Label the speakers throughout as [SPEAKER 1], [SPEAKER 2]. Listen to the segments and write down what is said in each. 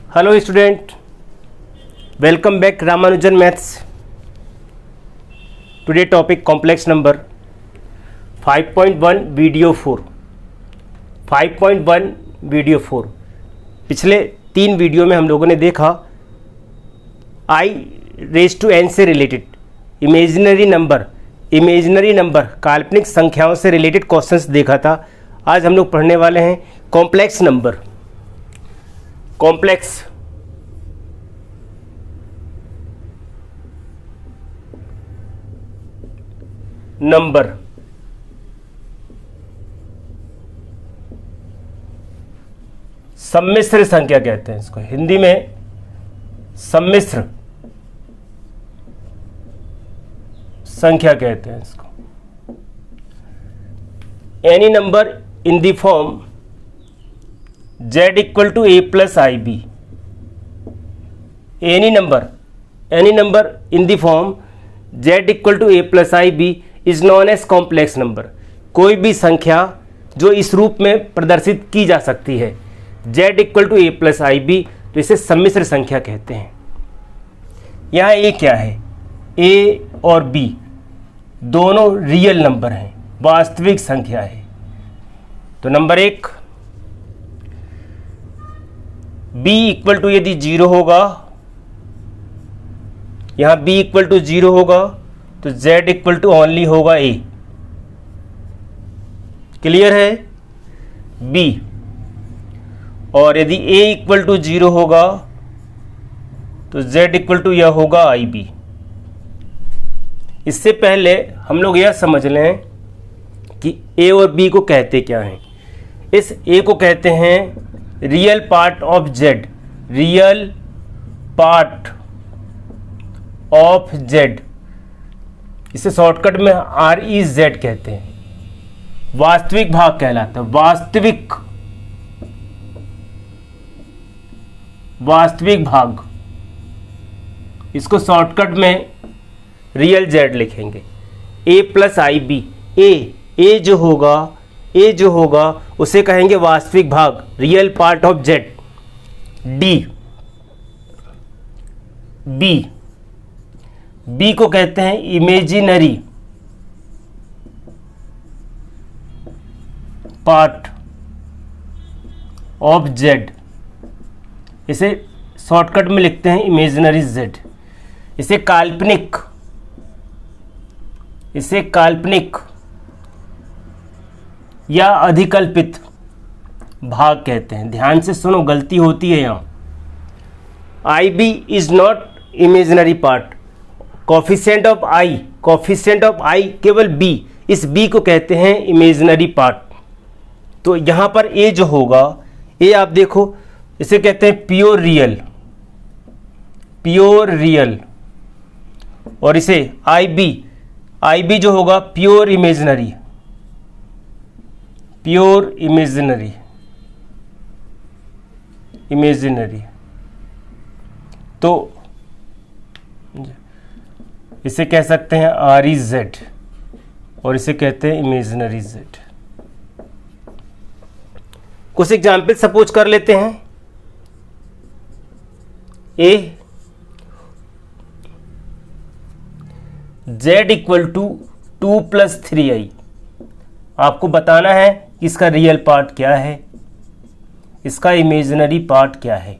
[SPEAKER 1] Hello student, welcome back Ramanujan maths. Today topic complex number 5.1 video 4। 5.1 video 4 पिछले 3 video में हम लोगों ने देखा आई रेज टू एन से रिलेटेड इमेजिनरी नंबर काल्पनिक संख्याओं से रिलेटेड क्वेश्चंस देखा था। आज हम लोग पढ़ने वाले हैं कॉम्प्लेक्स नंबर। कॉम्प्लेक्स नंबर सम्मिश्र संख्या कहते हैं इसको, हिंदी में सम्मिश्र संख्या कहते हैं इसको। Any number in the form z equal to a plus i b. Any number in the form z equal to a plus i b is known as complex number. कोई भी संख्या जो इस रूप में प्रदर्शित की जा सकती है z equal to a plus i b, तो इसे सम्मिश्र संख्या कहते हैं। यहाँ a क्या है? a और b दोनों रियल नंबर हैं, वास्तविक संख्या है। तो नंबर 1 b इक्वल टू यदि 0 होगा, यहाँ b इक्वल टू 0 होगा तो z इक्वल टू ओनली होगा a। क्लियर है? b। और यदि a इक्वल टू 0 होगा तो z इक्वल टू यह होगा आई बी। इससे पहले हम लोग यह समझ लें कि a और b को कहते क्या हैं। इस a को कहते हैं real part of z, real part of z। इसे शॉर्टकट में REZ कहते हैं। वास्तविक भाग कहलाता है, वास्तविक भाग। इसको शॉर्टकट में रियल z लिखेंगे। a plus i b, a जो होगा उसे कहेंगे वास्तविक भाग, real part of z। b को कहते हैं इमेजिनरी पार्ट ऑफ z। इसे शॉर्टकट में लिखते हैं इमेजिनरी z। इसे काल्पनिक या अधिकल्पित भाग कहते हैं। ध्यान से सुनो, गलती होती है यहाँ। I b is not imaginary part. Coefficient of i केवल b, इस b को कहते हैं इमेजिनरी पार्ट। तो यहाँ पर a जो होगा, a आप देखो, इसे कहते हैं प्योर रियल। और इसे आई बी जो होगा प्योर इमेजिनरी। तो इसे कह सकते हैं REZ और इसे कहते हैं इमेजिनरी z। कुछ एग्जाम्पल सपोज कर लेते हैं। a z equal to 2 plus 3i। आपको बताना है कि इसका रियल पार्ट क्या है, इसका इमेजिनरी पार्ट क्या है।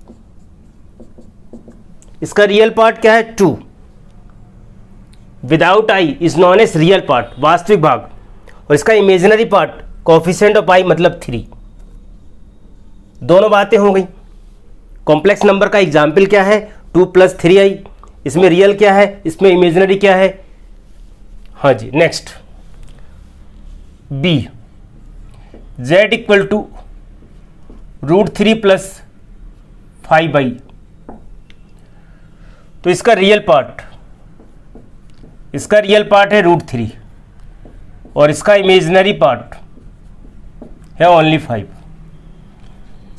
[SPEAKER 1] इसका रियल पार्ट क्या है? 2 without i is known as real part, वास्तविक भाग। और इसका imaginary part coefficient of i मतलब 3। दोनों बातें हो गई। कॉम्प्लेक्स नंबर का एग्जाम्पल क्या है? 2 प्लस 3i। इसमें रियल क्या है, इसमें इमेजिनरी क्या है? हाँ जी, next b z equal to √3 plus 5i। तो इसका रियल पार्ट है √3 और इसका इमेजिनरी पार्ट है ओनली 5।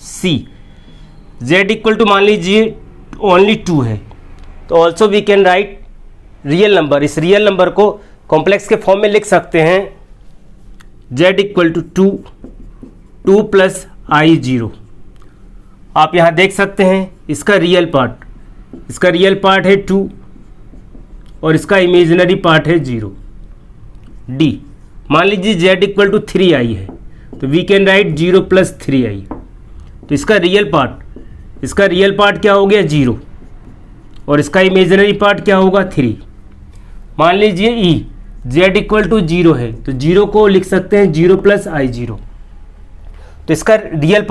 [SPEAKER 1] c z इक्वल टू मान लीजिए ओनली 2 है, तो also we can write real number. इस रियल नंबर को कॉम्प्लेक्स के फॉर्म में लिख सकते हैं z equal to 2 plus i 0 आप यहाँ देख सकते हैं इसका रियल पार्ट है 2 और इसका इमेजिनरी पार्ट है 0। डी, मान लीजिए z इक्वल टू 3i है तो we can right 0 plus 3i। तो इसका रियल पार्ट क्या हो गया 0 और इसका इमेजिनरी पार्ट क्या होगा 3। मान लीजिए ई, z इक्वल टू 0 है तो 0 को लिख सकते हैं 0 प्लस i0। तो इसका रियल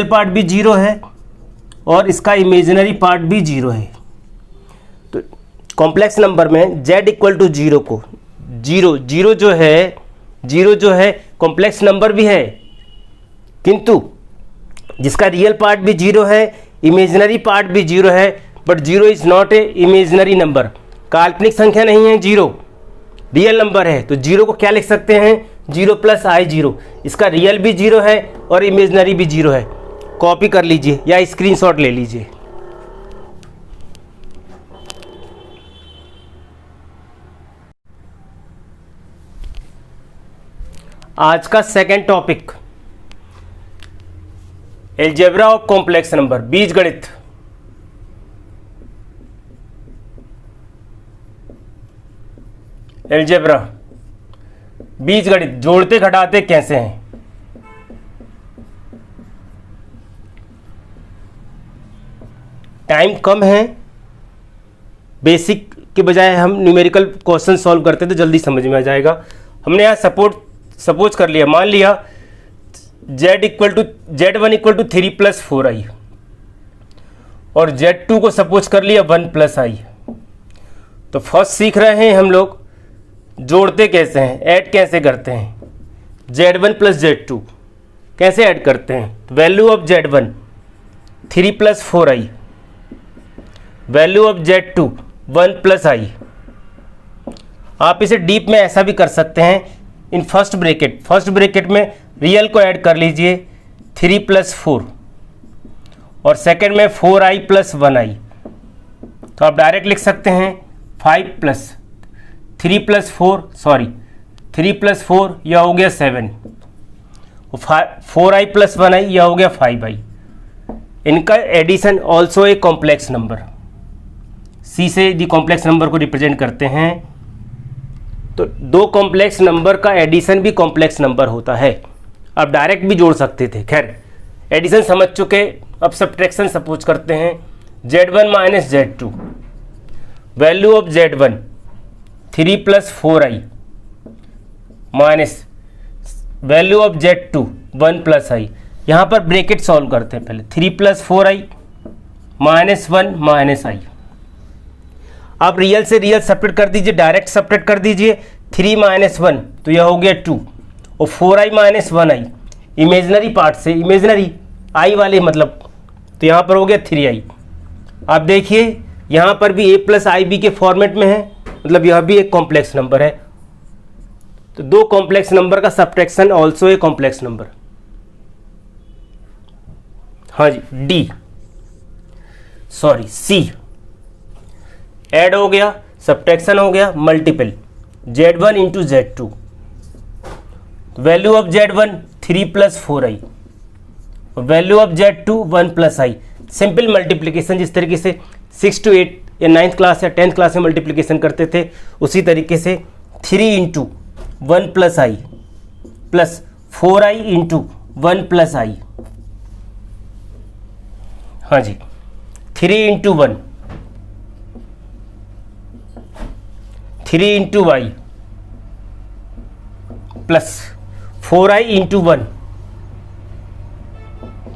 [SPEAKER 1] पार्ट भी 0 है और इसका इमेजिनरी पार्ट भी 0 है। तो कॉम्प्लेक्स नंबर में z इक्वल टू 0 को 0 जो है कॉम्प्लेक्स नंबर भी है, किंतु जिसका रियल पार्ट भी 0 है, इमेजिनरी पार्ट भी 0 है, but 0 is not a imaginary number. काल्पनिक संख्या नहीं है 0, रियल नंबर है। तो 0 को क्या लिख सकते हैं 0 प्लस i0। इसका रियल भी 0 है और इमेजिनरी भी 0 है। कॉपी कर लीजिए या स्क्रीनशॉट ले लीजिए। आज का second topic algebra of complex number, बीजगणित। अलजेब्रा बीजगणित, जोड़ते घटाते कैसे हैं। टाइम कम है, बेसिक के बजाय हम न्यूमेरिकल क्वेश्चन सॉल्व करते तो जल्दी समझ में आ जाएगा। हमने यहाँ सपोज कर लिया, मान लिया z1 equal to 3 plus 4i और z2 को सपोज कर लिया 1 प्लस i। तो फर्स्ट सीख रहे हैं हम लोग जोड़ते कैसे हैं, ऐड कैसे करते हैं। z1 प्लस z2 कैसे ऐड करते हैं। Value of z1 3 plus 4i, value of z2 1 plus i। आप इसे डीप में ऐसा भी कर सकते हैं, इन फर्स्ट ब्रैकेट में रियल को ऐड कर लीजिए 3 प्लस 4 और सेकेंड में 4i प्लस 1i। तो आप डायरेक्ट लिख सकते हैं 3 प्लस 4 यह हो गया 7, 4i प्लस 1i यह हो गया 5i। इनका addition also a complex number, c से यदि कॉम्प्लेक्स नंबर को रिप्रेजेंट करते हैं तो दो कॉम्प्लेक्स नंबर का एडिशन भी कॉम्प्लेक्स नंबर होता है। आप डायरेक्ट भी जोड़ सकते थे, खैर एडिशन समझ चुके। अब सब्ट्रैक्शन सपोज करते हैं z1 minus z2, value of z1 3 plus 4i minus value of z2 1 plus i। यहाँ पर ब्रैकेट सॉल्व करते हैं पहले, 3 plus 4i minus 1 minus i। आप रियल से रियल सपरेट कर दीजिए, डायरेक्ट सपरेट कर दीजिए। 3 माइनस 1 तो यह हो गया 2 और 4i minus 1i imaginary part से, इमेजिनरी आई वाले मतलब, तो यहाँ पर हो गया 3i। आप देखिए यहाँ पर भी a प्लस आई बी के फॉर्मेट में है, मतलब यह भी एक कॉम्प्लेक्स नंबर है। तो दो कॉम्प्लेक्स नंबर का subtraction also a complex number. हाँ जी, सी ऐड हो गया, सब्ट्रैक्शन हो गया, multiple z1 into z2, value of z1 3 plus 4i, value of z2 1 plus i। Simple multiplication जिस तरीके से 6 to 8 या 9th क्लास या 10th क्लास में मल्टीप्लिकेशन करते थे, उसी तरीके से 3 into 1 plus i plus 4i into 1 plus i। हाँ जी, 3 into 1, 3 into y plus 4i into 1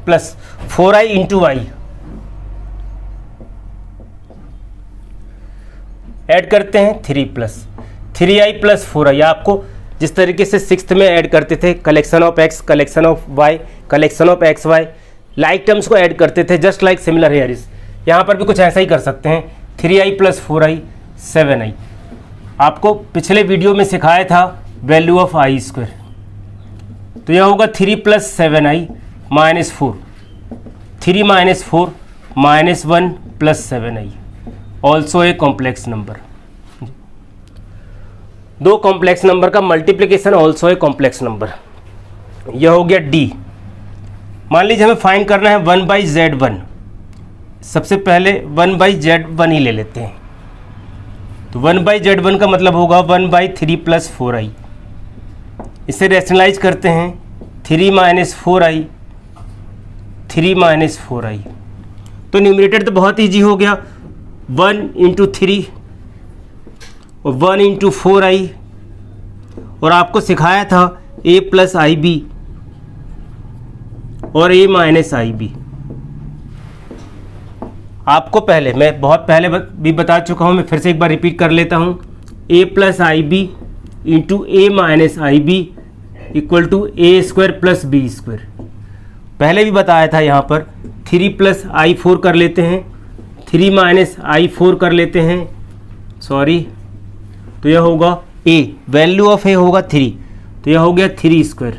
[SPEAKER 1] plus 4i into y। Add करते हैं 3 प्लस 3i प्लस 4i। आपको जिस तरीके से 6th में ऐड करते थे, collection of x, collection of y, collection of x y, like terms को ऐड करते थे, just like similar here is. यहाँ पर भी कुछ ऐसा ही कर सकते हैं, 3i प्लस 4i 7i। आपको पिछले वीडियो में सिखाया था वैल्यू ऑफ आई स्क्वायर, तो यह होगा 3 plus 7i minus 4, 3 minus 4 minus 1 plus 7i, also a complex number. दो कॉम्प्लेक्स नंबर का multiplication also a complex number. यह हो गया डी, मान लीजिए हमें फाइंड करना है 1/Z1। सबसे पहले 1/Z1 ही ले लेते हैं। तो 1/Z1 का मतलब होगा 1/3 + 4i। इसे रैशनलाइज करते हैं, 3 - 4i, 3 - 4i। तो न्यूमरेटर तो बहुत ईजी हो गया, 1 × 3 और 1 × 4i। और आपको सिखाया था a + ib और a - ib। आपको पहले, मैं बहुत पहले भी बता चुका हूँ, मैं फिर से एक बार रिपीट कर लेता हूँ। a + ib × a - ib = a² + b²। पहले भी बताया था यहाँ पर 3 + i4 कर लेते हैं, 3 - i4 कर लेते हैं, सॉरी। तो यह होगा a, वैल्यू ऑफ a होगा 3, तो यह हो गया 3²।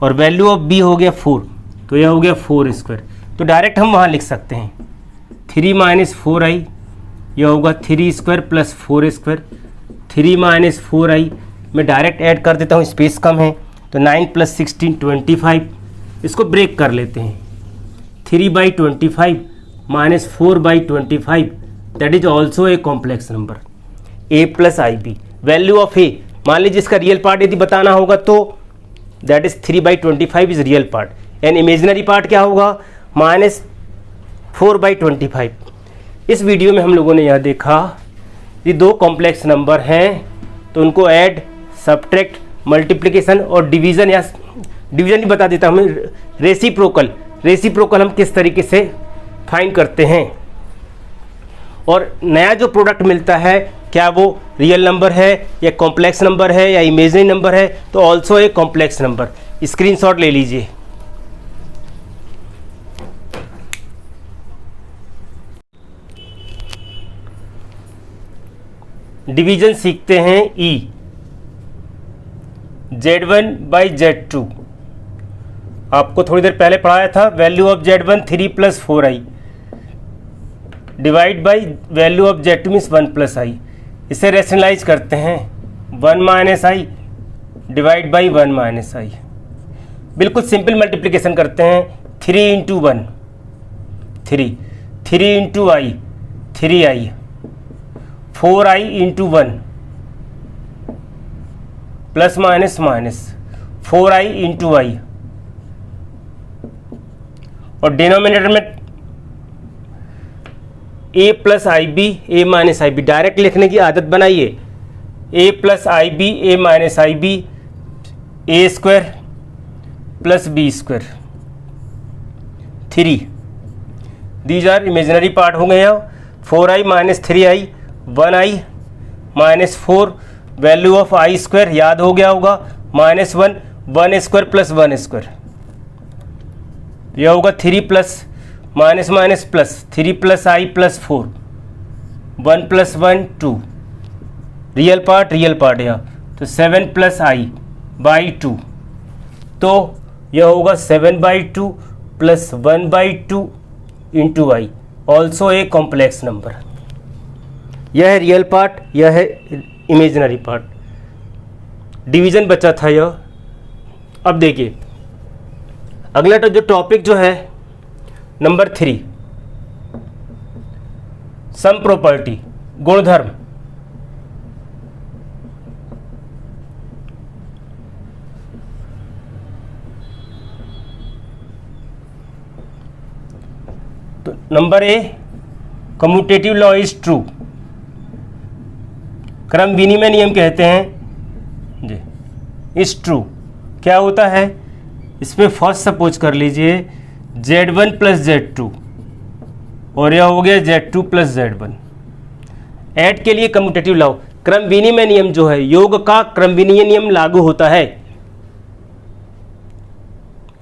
[SPEAKER 1] और वैल्यू ऑफ b हो गया 4, तो यह हो गया 4²। तो डायरेक्ट हम वहाँ लिख सकते हैं 3 - 4i, यह होगा 3² + 4²। 3 - 4i मैं डायरेक्ट ऐड कर देता हूँ, स्पेस कम है, तो 9 + 16 25। इसको ब्रेक कर लेते हैं, 3/25 - 4/25, that is also a complex number. a + ib, value of a, मान लीजिए इसका रियल पार्ट यदि बताना होगा तो that is 3/25 is real part, and imaginary part क्या होगा -4/25। इस वीडियो में हम लोगों ने यह देखा ये दो कॉम्प्लेक्स नंबर हैं, तो उनको ऐड, सब्ट्रैक्ट, मल्टीप्लिकेशन और डिवीज़न, या डिवीज़न ही बता देता हूँ, रेसिप्रोकल हम किस तरीके से फाइंड करते हैं। और नया जो प्रोडक्ट मिलता है, क्या वो रियल नंबर है या कॉम्प्लेक्स नंबर है या इमेजिनरी नंबर है, तो also a complex number. Screenshot ले लीजिए। डिवीजन सीखते हैं ई, Z1/Z2। आपको थोड़ी देर पहले पढ़ाया था, value of Z1 3 + 4i divide by value of Z2 means 1 + i। इसे रैशनलाइज करते हैं, 1 - i डिवाइड बाई 1 - i। बिल्कुल सिंपल मल्टीप्लिकेशन करते हैं, 3 × 1 3, 3 × i 3i, 4i × 1 ± 4i × i। और डिनोमिनेटर में a + ib a - ib, direct लिखने की आदत बनाइए। a + ib a - ib a² + b²। 3, these are imaginary part हो गए हैं। 4i - 3i, 1i -4, value of i² याद हो गया होगा, -1, 1² + 1²। यह होगा 3 + -, 3 + i + 4, 1 + 1 2, रियल पार्ट यह, तो 7 + i/2। तो यह होगा 7/2 + 1/2 × i, also a complex number. यह है रियल पार्ट, यह है इमेजिनरी पार्ट। डिवीज़न बचा था यह। अब देखिए अगला जो टॉपिक जो है नंबर 3, सम प्रॉपर्टी, गुणधर्म। तो number A, commutative law is true, क्रम विनिमय नियम कहते हैं जी, इज ट्रू। क्या होता है इसमें, फर्स्ट सपोज कर लीजिए Z1 + Z2 और यह हो गया Z2 + Z1। ऐड के लिए कम्यूटेटिव लॉ, क्रम विनिमय नियम जो है, योग का क्रम विनिमय नियम लागू होता है।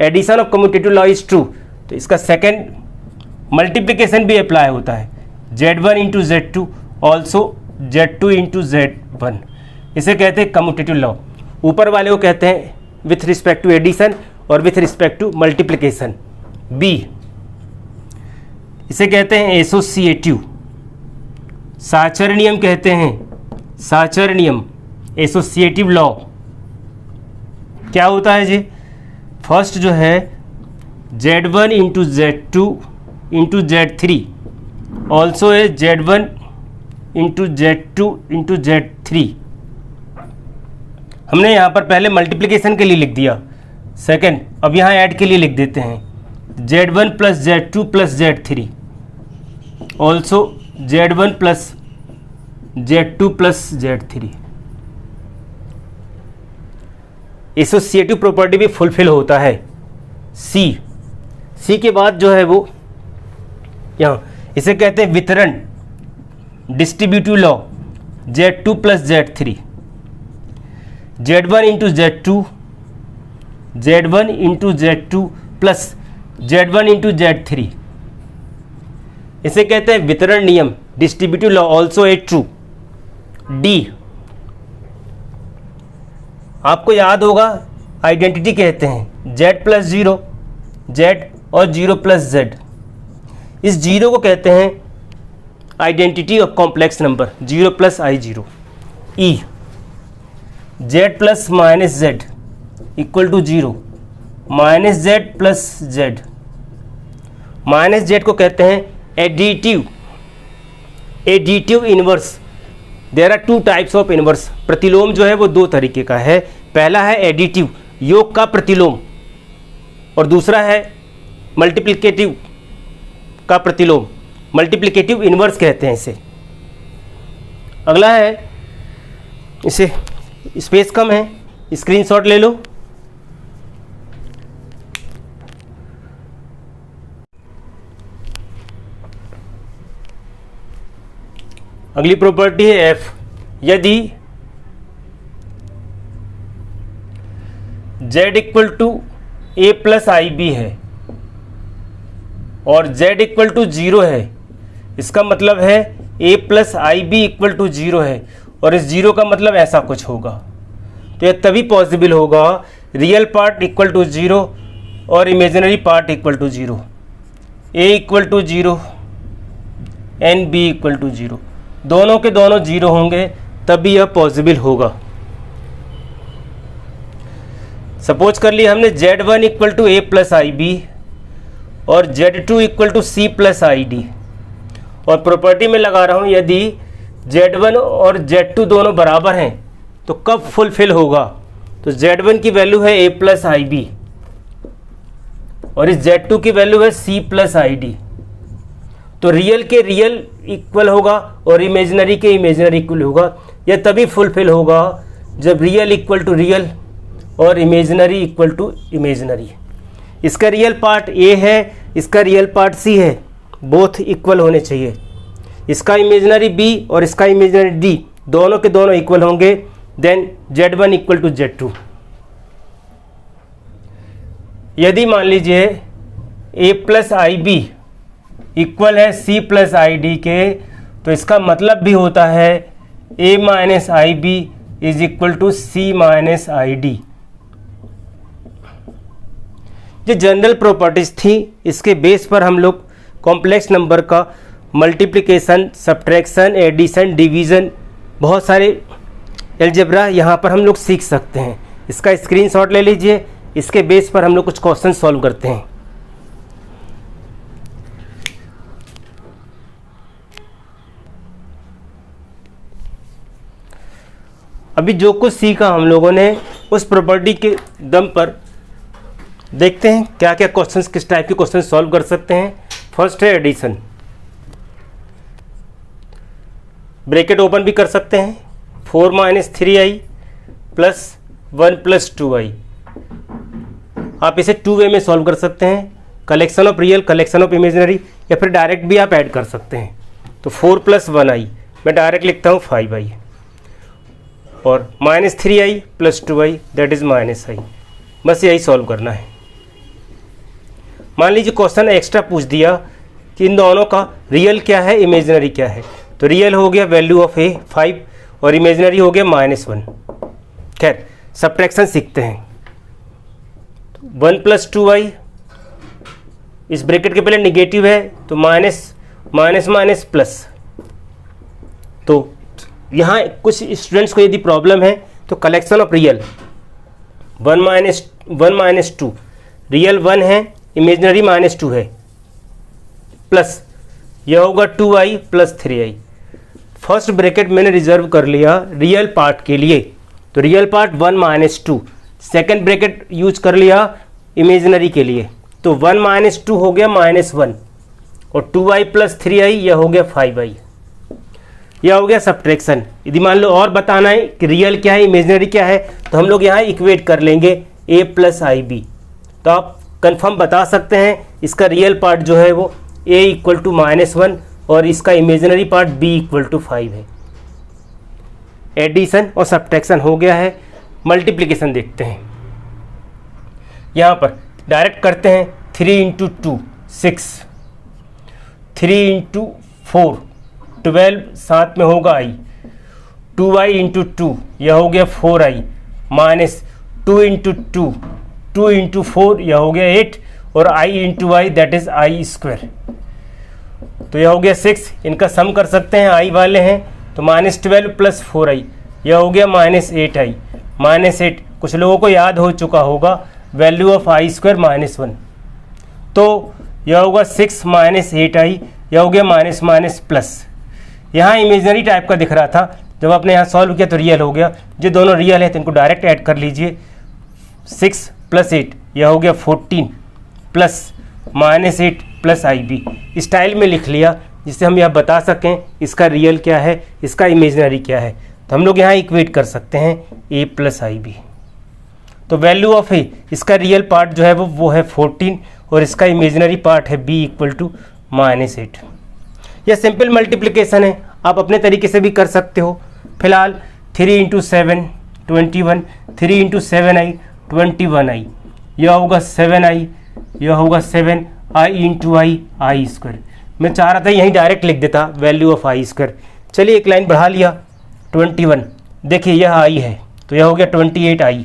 [SPEAKER 1] Addition of commutative law is true, तो इसका सेकेंड मल्टीप्लिकेशन भी अप्लाई होता है, Z1 × Z2 also Z2 × Z1। इसे कहते हैं कम्यूटेटिव लॉ। ऊपर वाले को कहते हैं विथ रिस्पेक्ट टू एडिशन और with respect to multiplication. B, इसे कहते हैं एसोसिएटिव, साचर नियम कहते हैं, साचर नियम, एसोसिएटिव लॉ। क्या होता है जी, फर्स्ट जो है Z1 into Z2 into Z3 also है Z1 into Z2 into Z3। हमने यहाँ पर पहले मल्टीप्लिकेशन के लिए लिख दिया, सेकंड अब यहाँ ऐड के लिए लिख देते हैं Z1 plus Z2 plus Z3 also Z1 plus Z2 plus Z3। Associative property भी फुलफिल होता है। सी के बाद जो है वो यहाँ इसे कहते हैं वितरण, distributive law, Z2 plus Z3, Z1 into Z2, Z1 into Z2 plus Z1 into Z3, इसे कहते हैं वितरण नियम, distributive law, also a true. D आपको याद होगा आइडेंटिटी कहते हैं, Z प्लस जीरो, Z और जीरो प्लस Z। इस जीरो को कहते हैं identity of complex number, zero plus i zero. E Z plus minus Z equal to zero, minus Z plus Z। Minus Z को कहते हैं additive inverse. There are two types of inverse. प्रतिलोम जो है वो दो तरीके का है, पहला है एडिटिव, योग का प्रतिलोम, और दूसरा है मल्टीप्लिकेटिव का प्रतिलोम, मल्टीप्लिकेटिव इनवर्स कहते हैं इसे। अगला है, इसे स्पेस कम है, स्क्रीनशॉट ले लो। अगली प्रॉपर्टी है एफ। यदि z equal to a plus i b है और z इक्वल टू जीरो है, इसका मतलब है a plus i b equal to zero है, और इस जीरो का मतलब ऐसा कुछ होगा। तो यह तभी पॉसिबल होगा real part equal to zero और imaginary part equal to zero, a equal to zero and b equal to zero, दोनों के दोनों जीरो होंगे तभी यह पॉसिबल होगा। सपोज कर लिया हमने Z1 equal to a plus i b और Z2 equal to c plus i d, और प्रॉपर्टी में लगा रहा हूँ यदि Z1 और Z2 दोनों बराबर हैं तो कब फुलफिल होगा। तो Z1 की वैल्यू है ए प्लस आई बी और इस Z2 की वैल्यू है सी प्लस आई डी। तो रियल के रियल इक्वल होगा और इमेजिनरी के इमेजिनरी इक्वल होगा। यह तभी फुलफिल होगा जब रियल इक्वल टू रियल और इमेजिनरी इक्वल टू इमेजिनरी। इसका रियल पार्ट ए है, इसका रियल पार्ट सी है, बोथ इक्वल होने चाहिए। इसका इमेजिनरी बी और इसका इमेजिनरी डी, दोनों के दोनों इक्वल होंगे, then Z1 equal to Z2। यदि मान लीजिए ए प्लस आई बी इक्वल है सी प्लस आई डी के, तो इसका मतलब भी होता है a minus i b is equal to c minus i d. जो जनरल प्रॉपर्टीज थी इसके बेस पर हम लोग कॉम्प्लेक्स नंबर का मल्टीप्लिकेशन, सब्ट्रैक्शन, एडिशन, डिवीज़न, बहुत सारे अलजेब्रा यहाँ पर हम लोग सीख सकते हैं। इसका स्क्रीनशॉट ले लीजिए, इसके बेस पर हम लोग कुछ क्वेश्चन सॉल्व करते हैं। अभी जो कुछ सीखा हम लोगों ने उस प्रॉपर्टी के दम पर देखते हैं क्या क्या क्वेश्चंस, किस टाइप के क्वेश्चन सॉल्व कर सकते हैं। फर्स्ट है एडिशन, ब्रैकेट ओपन भी कर सकते हैं, 4 minus 3i plus 1 plus 2i। आप इसे टू वे में सॉल्व कर सकते हैं, collection of real, collection of imaginary, या फिर डायरेक्ट भी आप ऐड कर सकते हैं। तो 4 प्लस 1i मैं डायरेक्ट लिखता हूँ 5i, और minus 3i plus 2i that is minus i। बस यही सॉल्व करना है। मान लीजिए क्वेश्चन एक्स्ट्रा पूछ दिया कि इन दोनों का रियल क्या है, इमेजिनरी क्या है। तो रियल हो गया वैल्यू ऑफ ए 5 और इमेजिनरी हो गया -1। खैर सब्ट्रैक्शन सीखते हैं। 1 प्लस 2i, इस ब्रैकेट के पहले निगेटिव है तो माइनस माइनस माइनस प्लस। तो यहाँ कुछ स्टूडेंट्स को यदि प्रॉब्लम है तो collection of real 1 minus 2, real 1 है इमेजनरी -2 है, प्लस यह होगा 2i plus 3i। First bracket मैंने रिजर्व कर लिया रियल पार्ट के लिए, तो real part 1 - 2। Second bracket use कर लिया इमेजनरी के लिए, तो 1 - 2 हो गया -1, और 2i प्लस 3i यह हो गया 5i। यह हो गया सब्ट्रैक्शन। यदि मान लो और बताना है कि रियल क्या है इमेजनरी क्या है, तो हम लोग यहाँ इक्वेट कर लेंगे a प्लस IB। तो आप कंफर्म बता सकते हैं इसका रियल पार्ट जो है वो a = -1 और इसका इमेजनरी पार्ट b = 5 है। एडिशन और सब्ट्रैक्शन हो गया है। मल्टीप्लिकेशन देखते हैं, यहाँ पर डायरेक्ट करते हैं। 3 × 2 6, 3 × 4 12, साथ में होगा i। 2i × 2 यह हो गया 4i, माइनस 2 × 2 2 × 4 यह हो गया 8, और i × i that is i²। तो यह हो गया 6। इनका सम कर सकते हैं, i वाले हैं तो -12 प्लस 4i यह हो गया -8i। -8 कुछ लोगों को याद हो चुका होगा, वैल्यू ऑफ i² -1। तो यह होगा 6 - 8i, यह हो गया माइनस प्लस। यहाँ इमेजनरी टाइप का दिख रहा था, जब आपने यहाँ सॉल्व किया तो रियल हो गया। जो दोनों रियल है तो इनको डायरेक्ट ऐड कर लीजिए। 6 + 8 यह हो गया 14 प्लस -8 प्लस IB। स्टाइल में लिख लिया जिससे हम यह बता सकें इसका रियल क्या है, इसका इमेजनरी क्या है। तो हम लोग यहाँ इक्वेट कर सकते हैं a प्लस IB। तो वैल्यू ऑफ a, इसका रियल पार्ट जो है वो है 14, और इसका इमेजनरी पार्ट है b = -8। यह सिंपल मल्टीप्लिकेशन है, आप अपने तरीके से भी कर सकते हो। फिलहाल 3 × 7 21, 3 × 7i 21i, यह होगा 7i, यह होगा 7, i × i i²। मैं चाह रहा था यहीं डायरेक्ट लिख देता वैल्यू ऑफ i²। चलिए एक लाइन बढ़ा लिया। 21, देखिए यह i है तो यह हो गया 28i,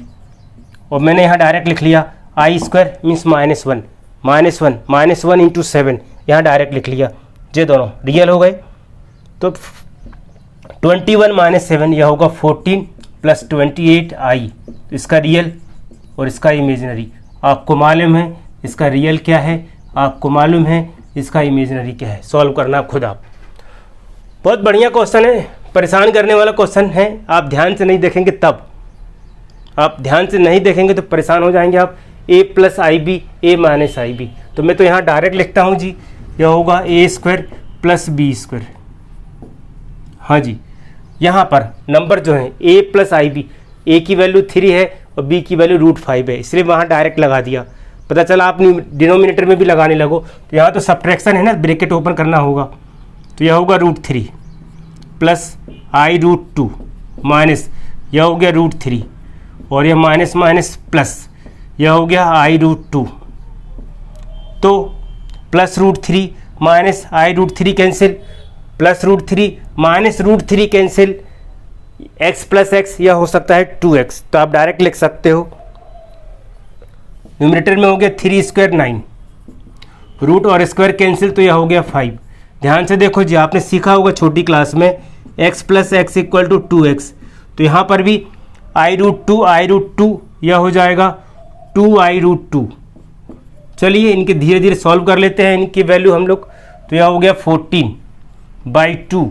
[SPEAKER 1] और मैंने यहाँ डायरेक्ट लिख लिया i² मीन्स -1 -1 × 7, यहाँ डायरेक्ट लिख लिया। ये दोनों रियल हो गए, तो 21 - 7 यह होगा 14 प्लस 28i। इसका रियल और इसका इमेजनरी आपको मालूम है, इसका रियल क्या है आपको मालूम है, इसका इमेजनरी क्या है। सॉल्व करना खुद आप। बहुत बढ़िया क्वेश्चन है, परेशान करने वाला क्वेश्चन है। आप ध्यान से नहीं देखेंगे तब, आप ध्यान से नहीं देखेंगे तो परेशान हो जाएंगे आप। a plus IB a minus IB, तो मैं तो यहाँ डायरेक्ट लिखता हूँ जी, यह होगा a² प्लस b²। हाँ जी, यहाँ पर नंबर जो है a प्लस IB, a की वैल्यू 3 है और b की वैल्यू √5 है, इसलिए वहाँ डायरेक्ट लगा दिया। पता चला आप डिनोमिनेटर में भी लगाने लगो, तो यहाँ तो सब्ट्रैक्शन है ना, ब्रैकेट ओपन करना होगा। तो यह होगा √3 प्लस i√2 माइनस यह हो गया √3, और यह माइनस माइनस प्लस यह हो गया i√2। तो plus √3 minus i√3 cancel, plus √3 minus √3 cancel, x plus x यह हो सकता है 2x। तो आप डायरेक्ट लिख सकते हो, न्यूमरेटर में हो गया 3² 9, रूट और स्क्वायर कैंसिल तो यह हो गया 5। ध्यान से देखो जी, आपने सीखा होगा छोटी क्लास में x प्लस x = 2x, तो यहाँ पर भी i√2 यह हो जाएगा 2i√2। चलिए इनके धीरे धीरे सॉल्व कर लेते हैं, इनकी वैल्यू हम लोग। तो यह हो गया 14/2,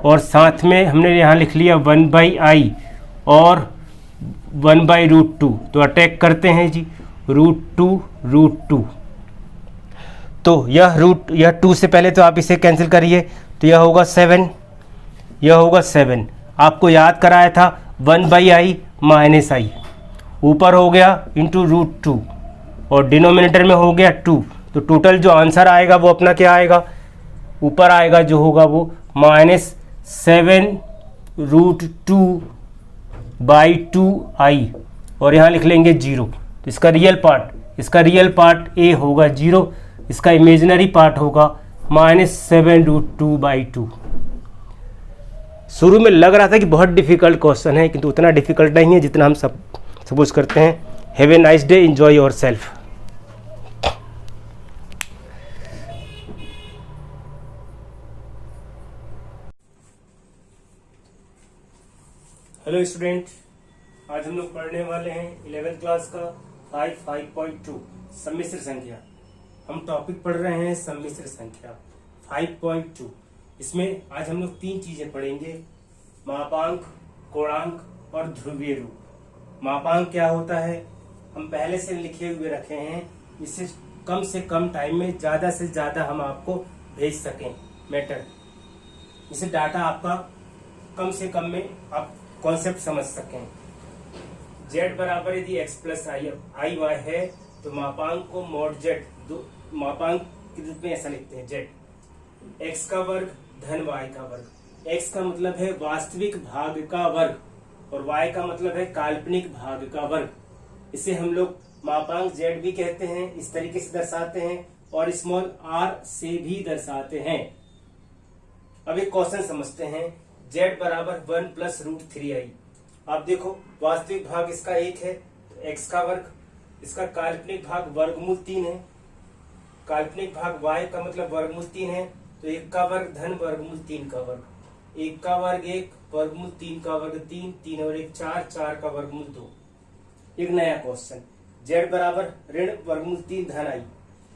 [SPEAKER 1] और साथ में हमने यहाँ लिख लिया 1/i और 1/√2। तो अटैक करते हैं जी, √2 तो यह 2 से पहले तो आप इसे कैंसिल करिए, तो यह होगा 7, यह होगा 7। आपको याद कराया था 1/i माइनस i, ऊपर हो गया इंटू √2 और डिनोमिनेटर में हो गया 2। तो टोटल जो आंसर आएगा वो अपना क्या आएगा, ऊपर आएगा जो होगा वो -7√2/2i, और यहाँ लिख लेंगे 0। तो इसका रियल पार्ट a होगा 0, इसका इमेजिनरी पार्ट होगा -7√2/2। शुरू में लग रहा था कि बहुत डिफ़िकल्ट क्वेश्चन है, किंतु उतना डिफ़िकल्ट नहीं है जितना हम सपोज करते हैं। Have a nice day, enjoy your self. Hello student, आज हम लोग पढ़ने वाले हैं 11th क्लास का 5.2 सम्मिश्र संख्या। हम टॉपिक पढ़ रहे हैं सम्मिश्र संख्या 5.2। इसमें आज हम लोग 3 चीजें पढ़ेंगे, मापांक, कोणांक और ध्रुवीय रूप। मापांक क्या होता है हम पहले से लिखे हुए रखे हैं, इससे कम से कम टाइम में ज्यादा से ज्यादा हम आपको भेज सकें मैटर, इससे डाटा आपका कम से कम में आप कॉन्सेप्ट समझ सकें। z बराबर यदि x प्लस आई वाई है तो मापांक को मॉड z मापांक के रूप में ऐसा लिखते हैं, z x का वर्ग धन y का वर्ग। x का मतलब है वास्तविक भाग का वर्ग और y का मतलब है काल्पनिक भाग का वर्ग। इसे हम लोग मापांक z भी कहते हैं, इस तरीके से दर्शाते हैं और स्मॉल r से भी दर्शाते हैं। अब एक क्वेश्चन समझते हैं, z बराबर 1 प्लस √3i। आप देखो वास्तविक भाग इसका 1 है तो x का वर्ग, इसका काल्पनिक भाग वर्गमूल 3 है, काल्पनिक भाग y का मतलब वर्गमूल 3 है तो 1 का वर्ग धन वर्गमूल 3 का वर्ग, 1 का वर्ग 1 वर्गमूल 3 का वर्ग 3, 3 और 1 4, 4 का वर्गमूल 2। एक नया क्वेश्चन, z बराबर ऋण वर्गमूल 3 धन i।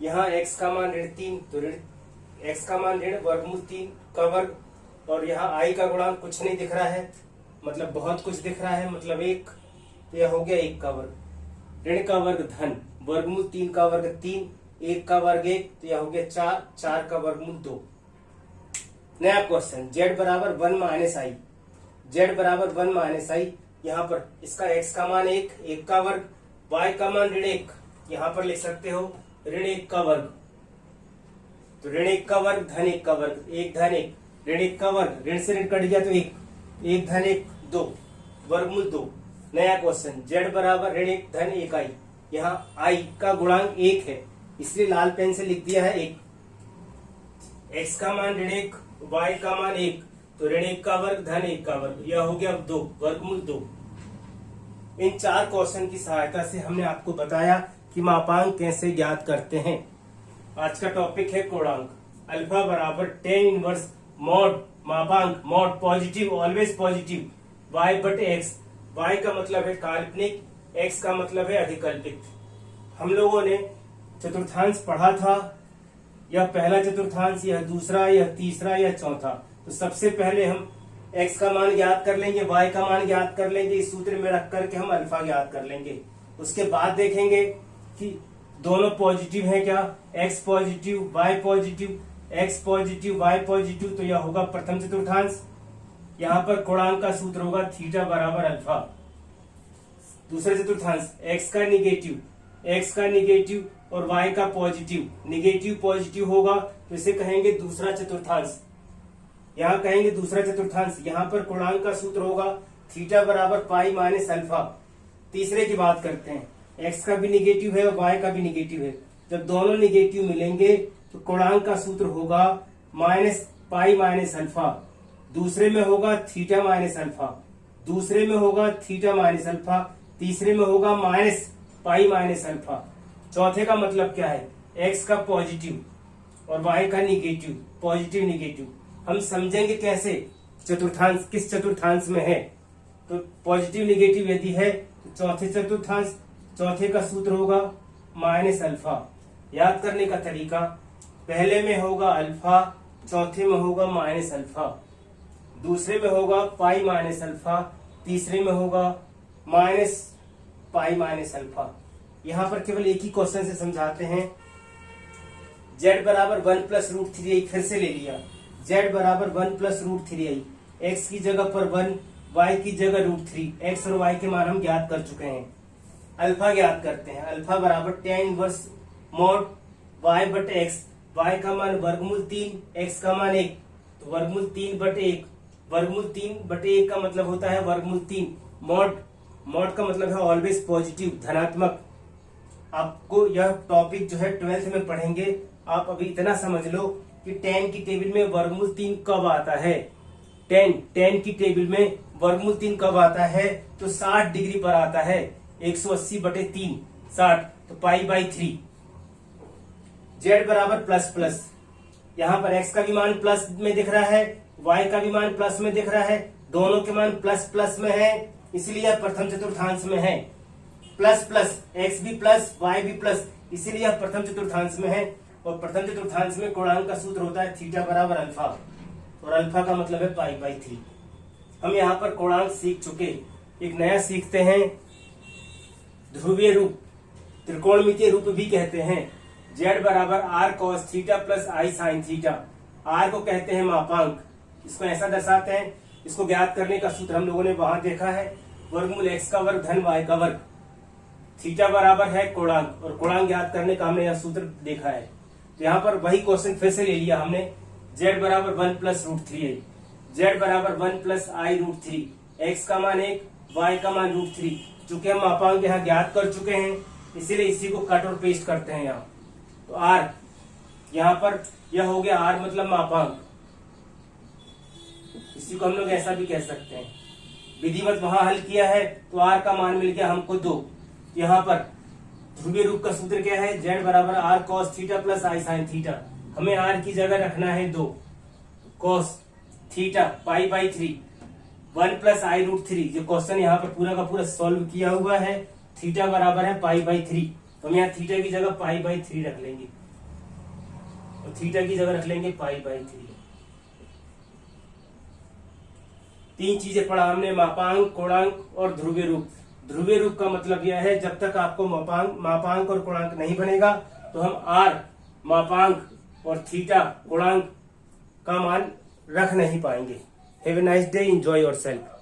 [SPEAKER 1] यहाँ x का मान ऋण 3 तो x का मान ऋण वर्गमूल 3 का वर्ग और यहाँ i का गुणांक कुछ नहीं दिख रहा है, मतलब बहुत कुछ दिख रहा है, मतलब 1 तो यह हो गया 1 का वर्ग। ऋण का वर्ग धन वर्गमूल 3 का वर्ग 3, 1 का वर्ग 1 तो यह हो गया 4, 4 का वर्गमूल 2। नया क्वेश्चन, z बराबर 1 माइनस आई। z बराबर 1 माइनस आई, यहाँ पर इसका x का मान 1, 1 का वर्ग, y का मान ऋण 1, यहाँ पर लिख सकते हो ऋण 1 का वर्ग। तो ऋण 1 का वर्ग धन 1 का वर्ग, 1 धन 1, ऋण 1 का वर्ग, ऋण से ऋण कट गया तो 1, 1 धन 1 2, वर्गमूल 2। नया क्वेश्चन, z बराबर ऋण 1 धन 1 आई। यहाँ i का गुणांक 1 है इसलिए लाल पेन से लिख दिया है 1। x का मान ऋण 1, y का मान 1 तो ऋण 1 का वर्ग धन 1 का वर्ग, यह हो गया 2, वर्गमूल 2। इन 4 क्वेश्चन की सहायता से हमने आपको बताया कि मापांक कैसे ज्ञात करते हैं। आज का टॉपिक है कोणांक। अल्फा बराबर tan इनवर्स मॉड मापांक, mod positive always positive y बटे x। y का मतलब है काल्पनिक, x का मतलब है अधिकल्पित। हम लोगों ने चतुर्थांश पढ़ा था, यह पहला चतुर्थांश, यह दूसरा, यह तीसरा, यह चौथा। तो सबसे पहले हम x का मान ज्ञात कर लेंगे, y का मान ज्ञात कर लेंगे, इस सूत्र में रख करके हम अल्फा ज्ञात कर लेंगे। उसके बाद देखेंगे कि दोनों पॉजिटिव हैं क्या, x positive y positive, x positive y positive, तो यह होगा प्रथम चतुर्थांश। यहाँ पर कोणांक का सूत्र होगा थीटा बराबर अल्फा। दूसरा चतुर्थांश, x का निगेटिव और y का पॉजिटिव, निगेटिव पॉजिटिव होगा तो इसे कहेंगे दूसरा चतुर्थांश। यहाँ कहेंगे दूसरा चतुर्थांश, यहाँ पर कोणांक का सूत्र होगा थीटा बराबर पाई माइनस अल्फा। तीसरे की बात करते हैं, x का भी निगेटिव है और y का भी निगेटिव है। जब दोनों निगेटिव मिलेंगे तो कोणांक का सूत्र होगा माइनस पाई माइनस अल्फा। दूसरे में होगा थीटा माइनस अल्फा, दूसरे में होगा थीटा माइनस अल्फा, तीसरे में होगा माइनस पाई माइनस अल्फा। चौथे का मतलब क्या है, x का पॉजिटिव और y का निगेटिव, पॉजिटिव निगेटिव। हम समझेंगे कैसे, चतुर्थांश किस चतुर्थांश में है। तो पॉजिटिव निगेटिव यदि है तो चौथे चतुर्थांश, चौथे का सूत्र होगा माइनस अल्फा। याद करने का तरीका, पहले में होगा अल्फा, चौथे में होगा माइनस अल्फा, दूसरे में होगा पाई माइनस अल्फा, तीसरे में होगा माइनस पाई माइनस अल्फा। यहाँ पर केवल एक ही क्वेश्चन से समझाते हैं। z बराबर 1 प्लस √3i, फिर से ले लिया, z बराबर 1 प्लस √3i, x की जगह पर 1, y की जगह √3, x और y के मान हम ज्ञात कर चुके हैं। अल्फा ज्ञात करते हैं, अल्फा बराबर tan इनवर्स मॉड y बटे x। y का मान वर्गमूल 3, x का मान 1 तो वर्गमूल 3 बटे 1, वर्गमूल 3 बटे 1 का मतलब होता है वर्गमूल 3। मॉड का मतलब है ऑलवेज पॉजिटिव, धनात्मक। आपको यह टॉपिक जो है 12th में पढ़ेंगे। आप अभी इतना समझ लो कि tan की टेबल में वर्गमूल 3 कब आता है। tan की टेबल में वर्गमूल 3 कब आता है तो 60 डिग्री पर आता है, 180 बटे 3, 60 तो पाई बाई 3। z बराबर प्लस प्लस, यहाँ पर x का भी मान प्लस में दिख रहा है, y का भी मान प्लस में दिख रहा है, दोनों के मान प्लस प्लस में है, इसलिए यह प्रथम चतुर्थांश में है। प्लस प्लस, x भी प्लस y भी प्लस, इसीलिए यह प्रथम चतुर्थांश में है। और प्रथम चतुर्थांश में कोणांक का सूत्र होता है थीटा बराबर अल्फा, और अल्फा का मतलब है पाई बाई 3। हम यहाँ पर कोणांक सीख चुके, एक नया सीखते हैं ध्रुवीय रूप, त्रिकोणमितीय रूप भी कहते हैं। z बराबर r cos theta plus i sine theta. R को कहते हैं मापांक, इसको ऐसा दर्शाते हैं। इसको ज्ञात करने का सूत्र हम लोगों ने वहां देखा है, वर्गमूल x का वर्ग धन y का वर्ग। थीटा बराबर है कोणांक, और कोणांक ज्ञात करने का हमने यह सूत्र देखा है। तो यहाँ पर वही क्वेश्चन फिर से ले लिया हमने। z बराबर 1 प्लस रूट 3 है, z बराबर 1 प्लस आई रूट 3, x का मान 1, y का मान रूट 3। चूंकि हम मापांक यहाँ ज्ञात कर चुके हैं, इसीलिए इसी को कट और पेस्ट करते हैं यहाँ। तो r यहाँ पर यह हो गया, r मतलब मापांक, इसी को हम लोग ऐसा भी कह सकते हैं। विधिवत वहां हल किया है तो r का मान मिल गया हमको 2। यहाँ पर ध्रुवीय रूप का सूत्र क्या है, z बराबर r cos theta plus i sine theta. हमें r की जगह रखना है 2, cos theta pi by 3, 1 plus i root 3। जो क्वेश्चन यहाँ पर पूरा का पूरा सॉल्व किया हुआ है, थीटा बराबर है पाई बाई 3। तो हम यहाँ थीटा की जगह पाई बाई 3 रख लेंगे, और थीटा की जगह रख लेंगे पाई बाई 3। 3 चीजें पढ़ा हमने, मापांक, कोणांक और ध्रुवीय रूप। ध्रुवीय रूप का मतलब यह है, जब तक आपको मापांक और कोणांक नहीं बनेगा तो हम r मापांक और थीटा कोणांक का मान रख नहीं पाएंगे। Have a nice day, enjoy yourself.